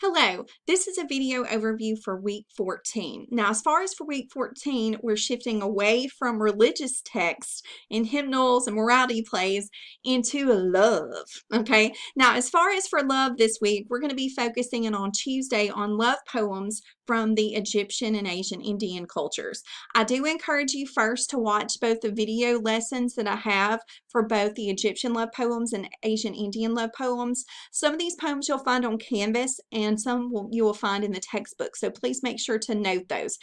Hello, this is a video overview for week 14. Now, as far as for week 14, we're shifting away from religious texts and hymnals and morality plays into love. Okay, now as far as for love this week, we're going to be focusing in on Tuesday on love poems from the Egyptian and Asian Indian cultures. I do encourage you first to watch both the video lessons that I have for both the Egyptian love poems and Asian Indian love poems. Some of these poems you'll find on Canvas and some you will find in the textbook. So please make sure to note those.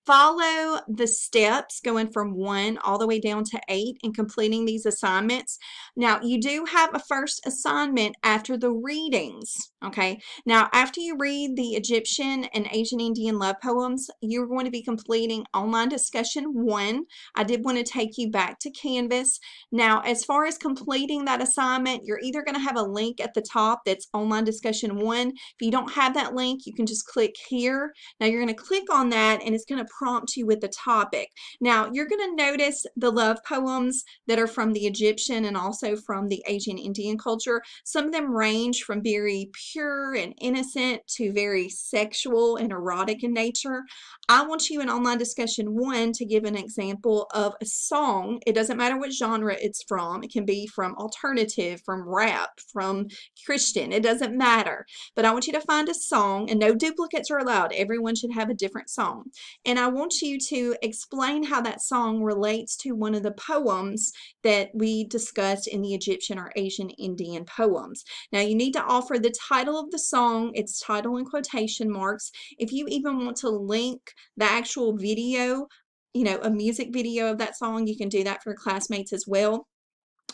Follow the steps going from 1 all the way down to 8 and completing these assignments. Now, you do have a first assignment after the readings, okay? Now, after you read the Egyptian and Asian Indian love poems, you're going to be completing online discussion 1. I did want to take you back to Canvas. Now, as far as completing that assignment, you're either going to have a link at the top that's online discussion 1. If you don't have that link, you can just click here. Now, you're going to click on that and it's going to prompt you with the topic. Now, you're going to notice the love poems that are from the Egyptian and also from the Asian Indian culture. Some of them range from very pure and innocent to very sexual and erotic in nature. I want you in online discussion 1 to give an example of a song. It doesn't matter what genre it's from. It can be from alternative, from rap, from Christian. It doesn't matter. But I want you to find a song, and no duplicates are allowed. Everyone should have a different song. And I want you to explain how that song relates to one of the poems that we discussed in the Egyptian or Asian Indian poems. Now, you need to offer the title of the song, its title in quotation marks. If you even want to link the actual video, a music video of that song, you can do that for classmates as well.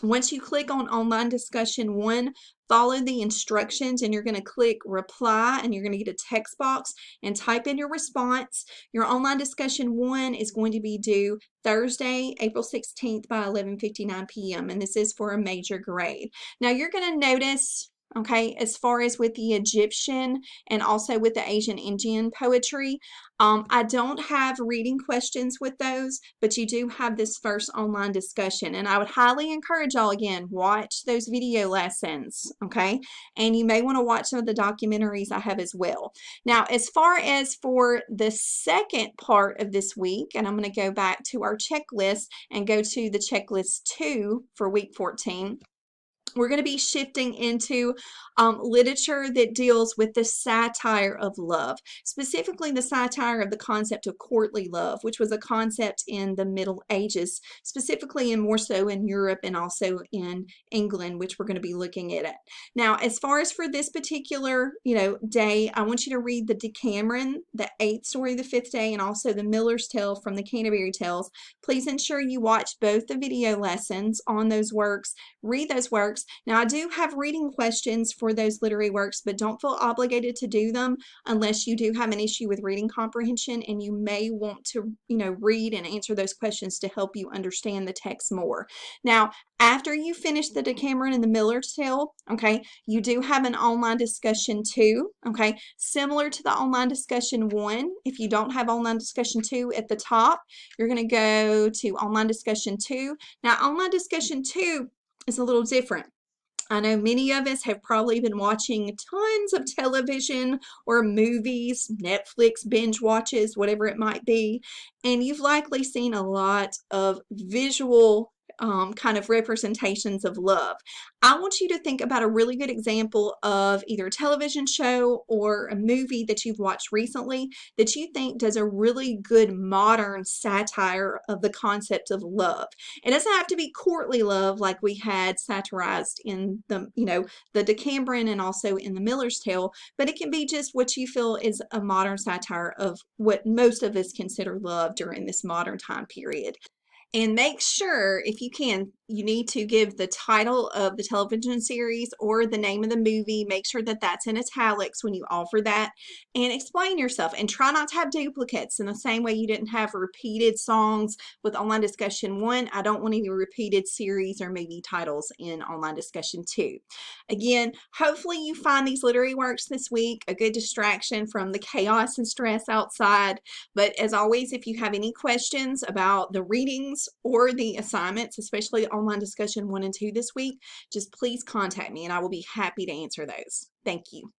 Once you click on online discussion 1, follow the instructions and you're going to click reply and you're going to get a text box and type in your response. Your online discussion 1 is going to be due Thursday, April 16th by 11:59 p.m. and this is for a major grade. Now you're going to notice, okay, as far as with the Egyptian and also with the Asian Indian poetry, I don't have reading questions with those, but you do have this first online discussion. And I would highly encourage y'all, again, watch those video lessons, okay? And you may want to watch some of the documentaries I have as well. Now, as far as for the second part of this week, and I'm going to go back to our checklist and go to the checklist 2 for week 14. We're going to be shifting into literature that deals with the satire of love, specifically the satire of the concept of courtly love, which was a concept in the Middle Ages, specifically and more so in Europe and also in England, which we're going to be looking at. Now, as far as for this particular, day, I want you to read the Decameron, the 8th story of the 5th day, and also the Miller's Tale from the Canterbury Tales. Please ensure you watch both the video lessons on those works, read those works. Now, I do have reading questions for those literary works, but don't feel obligated to do them unless you do have an issue with reading comprehension and you may want to, read and answer those questions to help you understand the text more. Now, after you finish the Decameron and the Miller's Tale, okay, you do have an online discussion 2, okay, similar to the online discussion 1. If you don't have online discussion 2 at the top, you're going to go to online discussion 2. Now, online discussion 2 is a little different. I know many of us have probably been watching tons of television or movies, Netflix binge watches, whatever it might be, and you've likely seen a lot of visual kind of representations of love. I want you to think about a really good example of either a television show or a movie that you've watched recently that you think does a really good modern satire of the concept of love. It doesn't have to be courtly love like we had satirized in the Decameron and also in the Miller's Tale, but it can be just what you feel is a modern satire of what most of us consider love during this modern time period. And make sure, if you can, you need to give the title of the television series or the name of the movie. Make sure that that's in italics when you offer that, and explain yourself. And try not to have duplicates in the same way you didn't have repeated songs with online discussion 1. I don't want any repeated series or movie titles in online discussion 2. Again, hopefully you find these literary works this week a good distraction from the chaos and stress outside. But as always, if you have any questions about the readings or the assignments, especially online discussion 1 and 2 this week, just please contact me and I will be happy to answer those. Thank you.